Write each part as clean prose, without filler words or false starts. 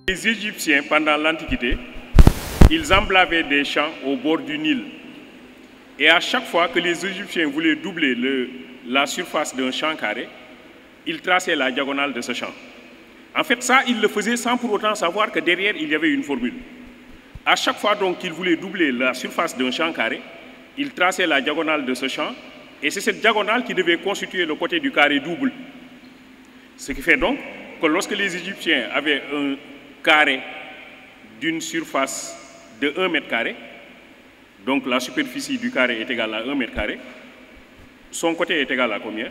Les Égyptiens, pendant l'Antiquité, ils emblavaient des champs au bord du Nil. Et à chaque fois que les Égyptiens voulaient doubler la surface d'un champ carré, ils traçaient la diagonale de ce champ. En fait, ça, ils le faisaient sans pour autant savoir que derrière, il y avait une formule. À chaque fois donc qu'ils voulaient doubler la surface d'un champ carré, ils traçaient la diagonale de ce champ, et c'est cette diagonale qui devait constituer le côté du carré double. Ce qui fait donc que lorsque les Égyptiens avaient un carré d'une surface de 1 mètre carré, donc la superficie du carré est égale à 1 mètre carré, son côté est égal à combien?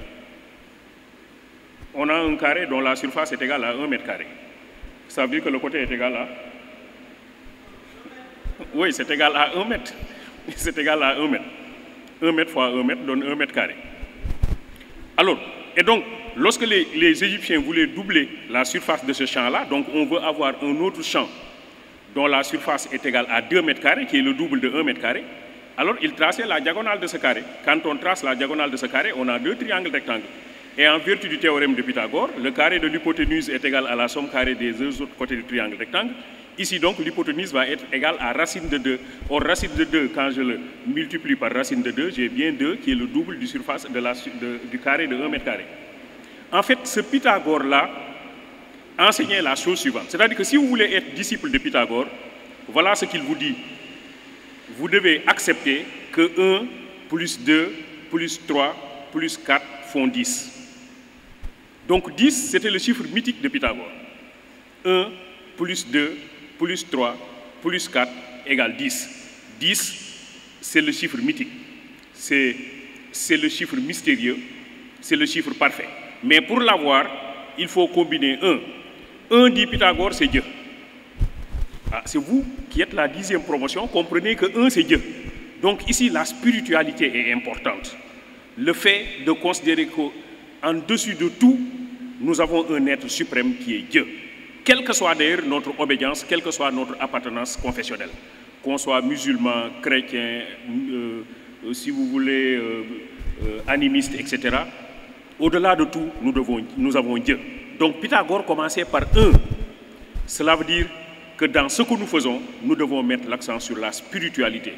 On a un carré dont la surface est égale à 1 mètre carré. Ça veut dire que le côté est égal à... Oui, c'est égal à 1 mètre. C'est égal à 1 mètre. 1 mètre fois 1 mètre donne 1 mètre carré. Alors, et donc, lorsque les Égyptiens voulaient doubler la surface de ce champ-là, donc on veut avoir un autre champ dont la surface est égale à 2 mètres carrés, qui est le double de 1 mètre carré, alors ils traçaient la diagonale de ce carré. Quand on trace la diagonale de ce carré, on a 2 triangles rectangles. Et en vertu du théorème de Pythagore, le carré de l'hypoténuse est égal à la somme carrée des 2 autres côtés du triangle rectangle. Ici donc, l'hypoténuse va être égale à racine de 2. Or, racine de 2, quand je le multiplie par racine de 2, j'ai bien 2 qui est le double du surface du carré de 1 mètre carré. En fait, ce Pythagore-là enseignait la chose suivante. C'est-à-dire que si vous voulez être disciple de Pythagore, voilà ce qu'il vous dit. Vous devez accepter que 1 plus 2 plus 3 plus 4 font 10. Donc 10, c'était le chiffre mythique de Pythagore. 1 plus 2 plus 3 plus 4 égale 10. 10, c'est le chiffre mythique. C'est le chiffre mystérieux. C'est le chiffre parfait. Mais pour l'avoir, il faut combiner 1. 1 dit Pythagore, c'est Dieu. Ah, c'est vous qui êtes la 10e promotion, comprenez que 1 c'est Dieu. Donc ici, la spiritualité est importante. Le fait de considérer qu'en dessus de tout, nous avons un être suprême qui est Dieu. Quelle que soit d'ailleurs notre obédience, quelle que soit notre appartenance confessionnelle, qu'on soit musulman, chrétien, si vous voulez, animiste, etc., au-delà de tout, nous avons Dieu. Donc Pythagore commençait par 1. Cela veut dire que dans ce que nous faisons, nous devons mettre l'accent sur la spiritualité.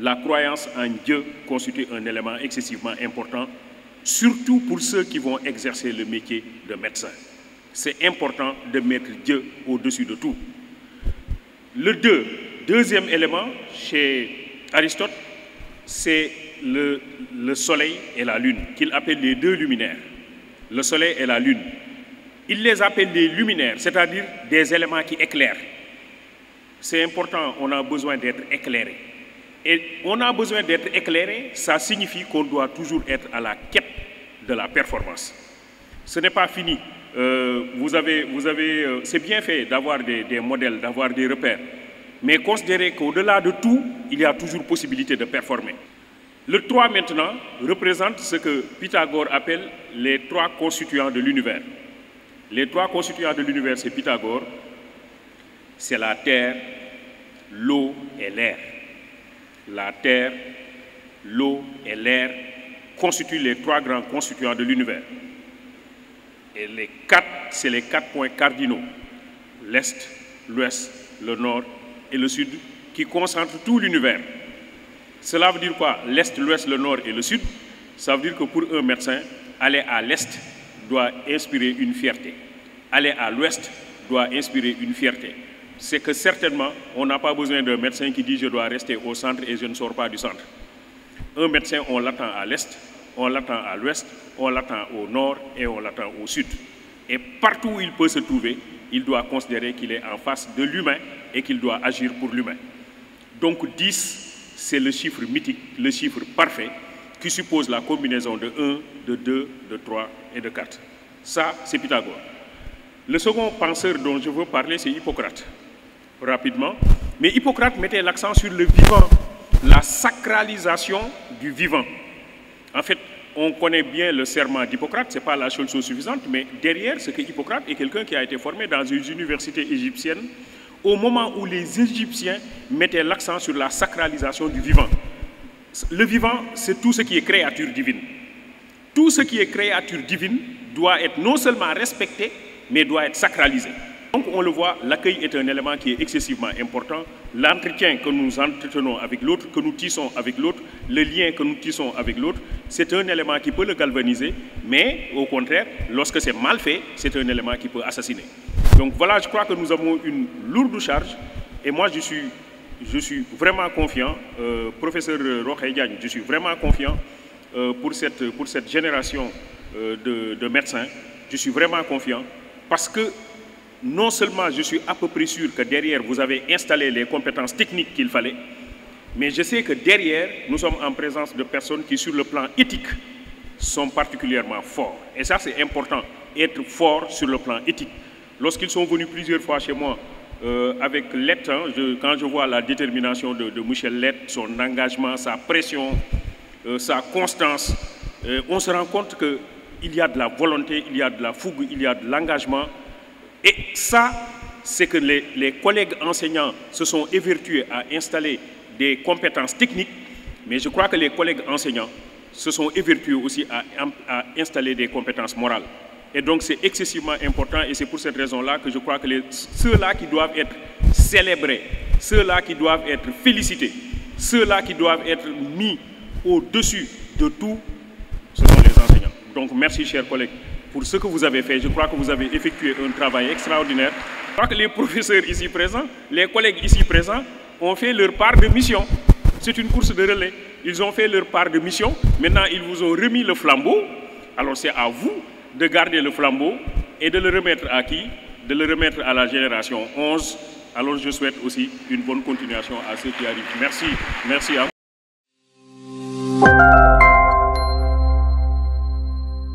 La croyance en Dieu constitue un élément excessivement important, surtout pour ceux qui vont exercer le métier de médecin. C'est important de mettre Dieu au-dessus de tout. Le deuxième élément, chez Aristote, c'est le soleil et la lune, qu'il appelle les 2 luminaires. Le soleil et la lune. Il les appelle des luminaires, c'est-à-dire des éléments qui éclairent. C'est important, on a besoin d'être éclairé. Et on a besoin d'être éclairé, ça signifie qu'on doit toujours être à la quête de la performance. Ce n'est pas fini. C'est bien fait d'avoir des modèles, d'avoir des repères. Mais considérez qu'au-delà de tout, il y a toujours possibilité de performer. Le 3 maintenant représente ce que Pythagore appelle les 3 constituants de l'univers. Les 3 constituants de l'univers, c'est Pythagore, c'est la terre, l'eau et l'air. La terre, l'eau et l'air constituent les 3 grands constituants de l'univers. Et les 4, c'est les 4 points cardinaux, l'Est, l'Ouest, le Nord et le Sud, qui concentrent tout l'univers. Cela veut dire quoi? L'Est, l'Ouest, le Nord et le Sud. Ça veut dire que pour un médecin, aller à l'Est doit inspirer une fierté. Aller à l'Ouest doit inspirer une fierté. C'est que certainement, on n'a pas besoin d'un médecin qui dit « je dois rester au centre et je ne sors pas du centre ». Un médecin, on l'attend à l'Est, on l'attend à l'Ouest, on l'attend au Nord et on l'attend au Sud. Et partout où il peut se trouver, il doit considérer qu'il est en face de l'humain et qu'il doit agir pour l'humain. Donc 10, c'est le chiffre mythique, le chiffre parfait, qui suppose la combinaison de 1, de 2, de 3 et de 4. Ça, c'est Pythagore. Le second penseur dont je veux parler, c'est Hippocrate. Rapidement. Mais Hippocrate mettait l'accent sur le vivant, la sacralisation du vivant. En fait, on connaît bien le serment d'Hippocrate, ce n'est pas la chose suffisante, mais derrière, c'est que Hippocrate est quelqu'un qui a été formé dans une université égyptienne au moment où les Égyptiens mettaient l'accent sur la sacralisation du vivant. Le vivant, c'est tout ce qui est créature divine. tout ce qui est créature divine doit être non seulement respecté, mais doit être sacralisé. Donc on le voit, l'accueil est un élément qui est excessivement important. L'entretien que nous entretenons avec l'autre, que nous tissons avec l'autre, le lien que nous tissons avec l'autre, c'est un élément qui peut le galvaniser, mais au contraire, lorsque c'est mal fait, c'est un élément qui peut assassiner. Donc voilà, je crois que nous avons une lourde charge, et moi je suis vraiment confiant, professeur Rokhaya Diagne, je suis vraiment confiant pour cette génération de médecins. Je suis vraiment confiant parce que non seulement je suis à peu près sûr que derrière vous avez installé les compétences techniques qu'il fallait, mais je sais que derrière nous sommes en présence de personnes qui sur le plan éthique sont particulièrement forts. Et ça c'est important, être fort sur le plan éthique. Lorsqu'ils sont venus plusieurs fois chez moi avec Lett, quand je vois la détermination de Michel Lett, son engagement, sa pression, sa constance, on se rend compte qu'il y a de la volonté, il y a de la fougue, il y a de l'engagement. Et ça, c'est que les collègues enseignants se sont évertués à installer des compétences techniques, mais je crois que les collègues enseignants se sont évertués aussi à installer des compétences morales. Et donc c'est excessivement important et c'est pour cette raison-là que je crois que ceux-là qui doivent être célébrés, ceux-là qui doivent être félicités, ceux-là qui doivent être mis au-dessus de tout, ce sont les enseignants. Donc merci chers collègues pour ce que vous avez fait. Je crois que vous avez effectué un travail extraordinaire. Je crois que les professeurs ici présents, les collègues ici présents ont fait leur part de mission. C'est une course de relais. Ils ont fait leur part de mission. Maintenant, ils vous ont remis le flambeau. Alors c'est à vous de garder le flambeau et de le remettre à qui? De le remettre à la génération 11. Alors je souhaite aussi une bonne continuation à ceux qui arrivent. Merci. Merci à vous.